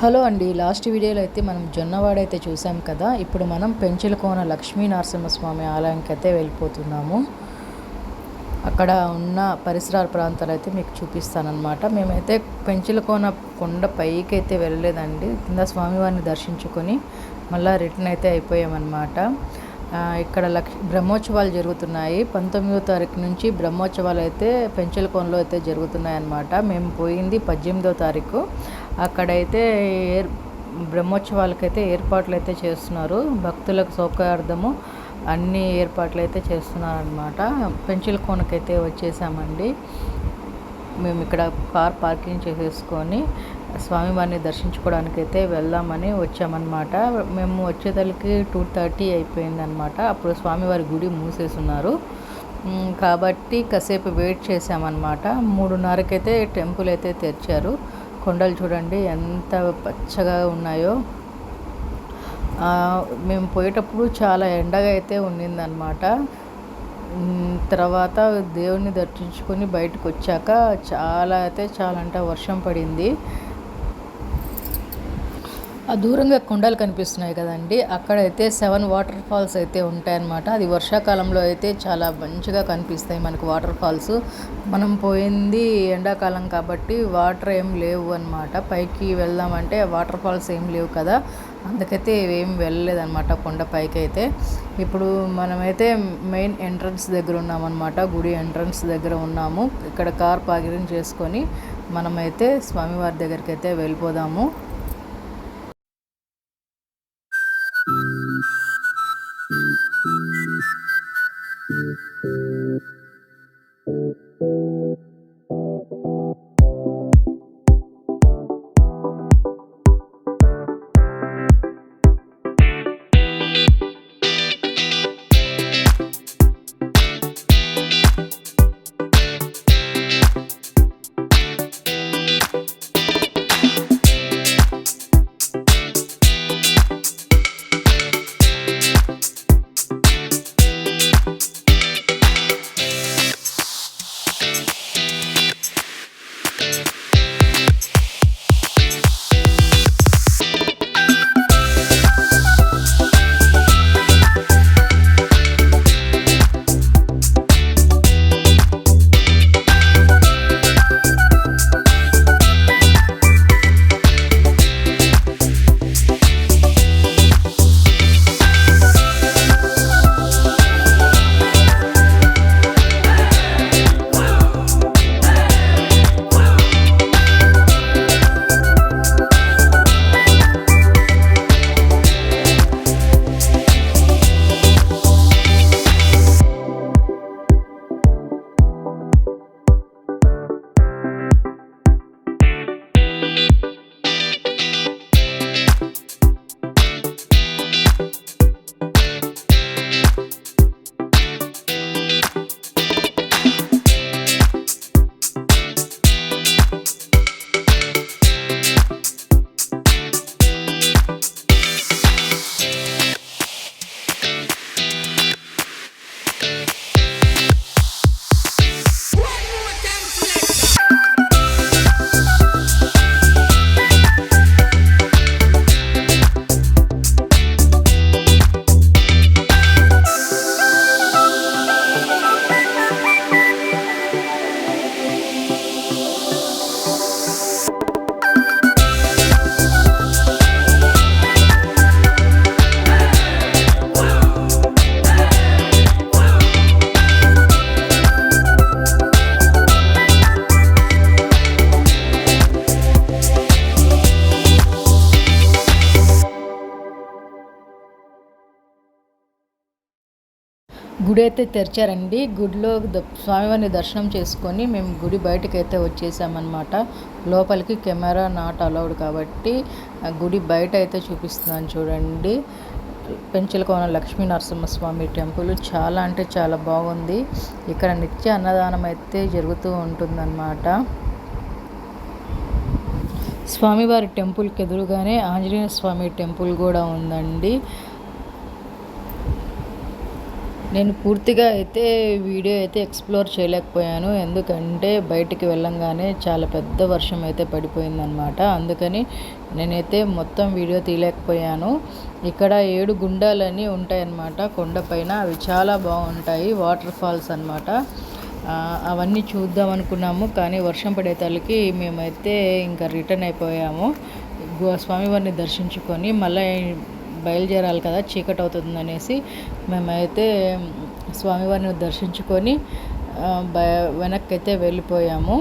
Hello అండి. Last వీడియోలో అయితే మనం జొన్నవాడ అయితే చూసాం కదా. ఇప్పుడు మనం పెంచలకోన లక్ష్మీ నరసింహస్వామి ఆలయానికి అయితే వెళ్ళిపోతున్నాము. అక్కడ ఉన్న పరిసరాల ప్రాంతాలు అయితే మీకు చూపిస్తానన్నమాట. మేమైతే పెంచలకోన కొండ పైకి అయితే వెళ్ళలేదండి. కింద స్వామివారిని దర్శించుకొని మళ్ళీ రిటర్న్ అయితే అయిపోయామన్నమాట. ఇక్కడ బ్రహ్మోత్సవాలు జరుగుతున్నాయి. 19వ తారీఖు నుంచి బ్రహ్మోత్సవాలు అయితే పెంచలకోనలో అయితే జరుగుతున్నాయి అన్నమాట. మేము పోయింది 18వ తారీఖు. అక్కడైతే బ్రహ్మోత్సవాలకైతే ఏర్పాట్లు అయితే చేస్తున్నారు. భక్తులకు సౌకర్యార్థము అన్ని ఏర్పాట్లు అయితే చేస్తున్నారనమాట. పెంచలకోనకైతే వచ్చేసామండి. మేము ఇక్కడ కార్ పార్కింగ్ చేసేసుకొని స్వామివారిని దర్శించుకోవడానికి అయితే వెళ్దామని వచ్చామన్నమాట. మేము వచ్చేతలకి 2:30 అయిపోయిందనమాట. అప్పుడు స్వామివారి గుడి మూసేస్తున్నారు కాబట్టి కాసేపు వెయిట్ చేసామన్నమాట. 3:30కైతే టెంపుల్ అయితే తెరిచారు. కొండలు చూడండి ఎంత పచ్చగా ఉన్నాయో. మేము పోయేటప్పుడు చాలా ఎండగా అయితే ఉండిందనమాట. తర్వాత దేవుణ్ణి దర్శించుకొని బయటకు వచ్చాక చాలా అంటే వర్షం పడింది. దూరంగా కొండలు కనిపిస్తున్నాయి కదండి, అక్కడైతే 7 వాటర్ ఫాల్స్ అయితే ఉంటాయన్నమాట. అది వర్షాకాలంలో అయితే చాలా మంచిగా కనిపిస్తాయి మనకు వాటర్ ఫాల్స్. మనం పోయింది ఎండాకాలం కాబట్టి వాటర్ ఏం లేవు అనమాట. పైకి వెళ్దామంటే వాటర్ ఫాల్స్ ఏం లేవు కదా, అందుకైతే ఏం వెళ్ళలేదన్నమాట కొండ పైకి అయితే. ఇప్పుడు మనమైతే మెయిన్ ఎంట్రన్స్ దగ్గర ఉన్నామన్నమాట. గుడి ఎంట్రన్స్ దగ్గర ఉన్నాము. ఇక్కడ కార్ పార్కింగ్ చేసుకొని మనమైతే స్వామివారి దగ్గరికి అయితే వెళ్ళిపోదాము. గుడి అయితే తెరిచారండి. గుడిలో స్వామివారిని దర్శనం చేసుకొని మేము గుడి బయటకు అయితే వచ్చేసామన్నమాట. లోపలికి కెమెరా నాట్ అలౌడ్ కాబట్టి గుడి బయట అయితే చూపిస్తున్నాను చూడండి. పెంచలకోన లక్ష్మీ నరసింహస్వామి టెంపుల్ చాలా అంటే చాలా బాగుంది. ఇక్కడ నిత్య అన్నదానం అయితే జరుగుతూ ఉంటుందన్నమాట. స్వామివారి టెంపుల్కి ఎదురుగానే ఆంజనేయ స్వామి టెంపుల్ కూడా ఉందండి. నేను పూర్తిగా అయితే వీడియో అయితే ఎక్స్ప్లోర్ చేయలేకపోయాను, ఎందుకంటే బయటికి వెళ్ళంగానే చాలా పెద్ద వర్షం అయితే పడిపోయిందనమాట. అందుకని నేనైతే మొత్తం వీడియో తీయలేకపోయాను. ఇక్కడ 7 గుండాలని ఉంటాయన్నమాట కొండపైన. అవి చాలా బాగుంటాయి, వాటర్ ఫాల్స్ అనమాట. అవన్నీ చూద్దాం అనుకున్నాము, కానీ వర్షం పడేతలకి మేమైతే ఇంకా రిటర్న్ అయిపోయాము. స్వామివారిని దర్శించుకొని మళ్ళీ బయలుదేరాలి కదా, చీకటి అవుతుందనేసి మేమైతే స్వామివారిని దర్శించుకొని వెనక్కి అయితే వెళ్ళిపోయాము.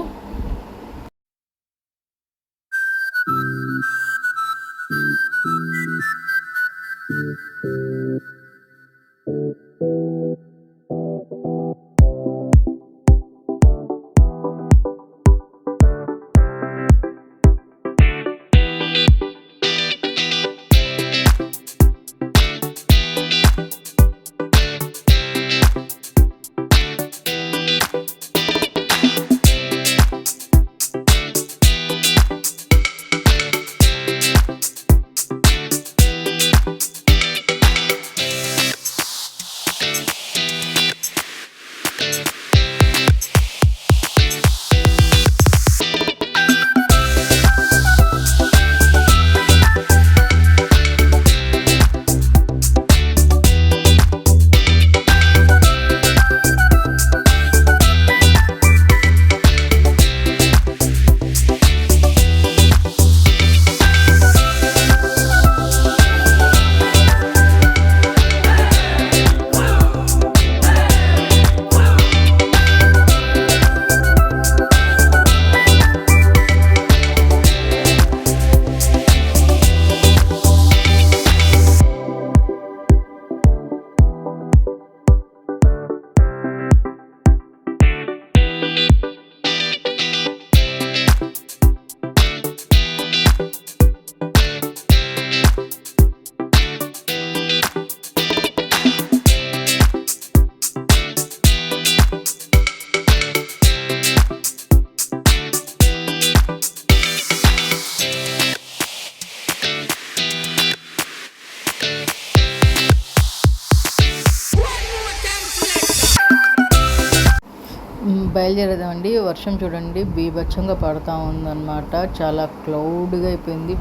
బయలుదేరదామండి. వర్షం చూడండి బీభత్సంగా పడుతూ ఉందన్నమాట. చాలా క్లౌడ్గా అయిపోయింది.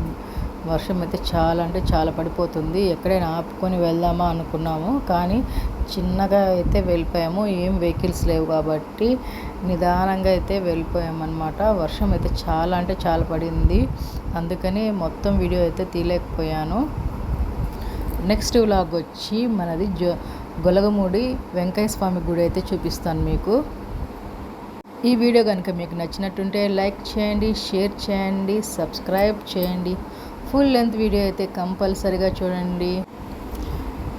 వర్షం అయితే చాలా అంటే చాలా పడిపోతుంది. ఎక్కడైనా ఆపుకొని వెళ్దామా అనుకున్నాము, కానీ చిన్నగా అయితే వెళ్ళిపోయాము. ఏం వెహికల్స్ లేవు కాబట్టి నిదానంగా అయితే వెళ్ళిపోయామన్నమాట. వర్షం అయితే చాలా అంటే చాలా పడింది, అందుకని మొత్తం వీడియో అయితే తీయలేకపోయాను. నెక్స్ట్ వ్లాగ్ వచ్చి మనది గొలగమూడి వెంకయ్య స్వామి గుడి అయితే చూపిస్తాను మీకు. ఈ వీడియో కనుక మీకు నచ్చినట్టుంటే లైక్ చేయండి, షేర్ చేయండి, సబ్స్క్రైబ్ చేయండి. ఫుల్ లెంత్ వీడియో అయితే కంపల్సరీగా చూడండి.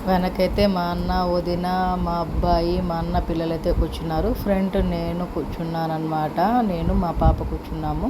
వెనకైతే మా అన్న, వదిన, మా అబ్బాయి, మా అన్న పిల్లలైతే కూర్చున్నారు. ఫ్రంట్ నేను కూర్చున్నాను అనమాట. నేను మా పాప కూర్చున్నాము.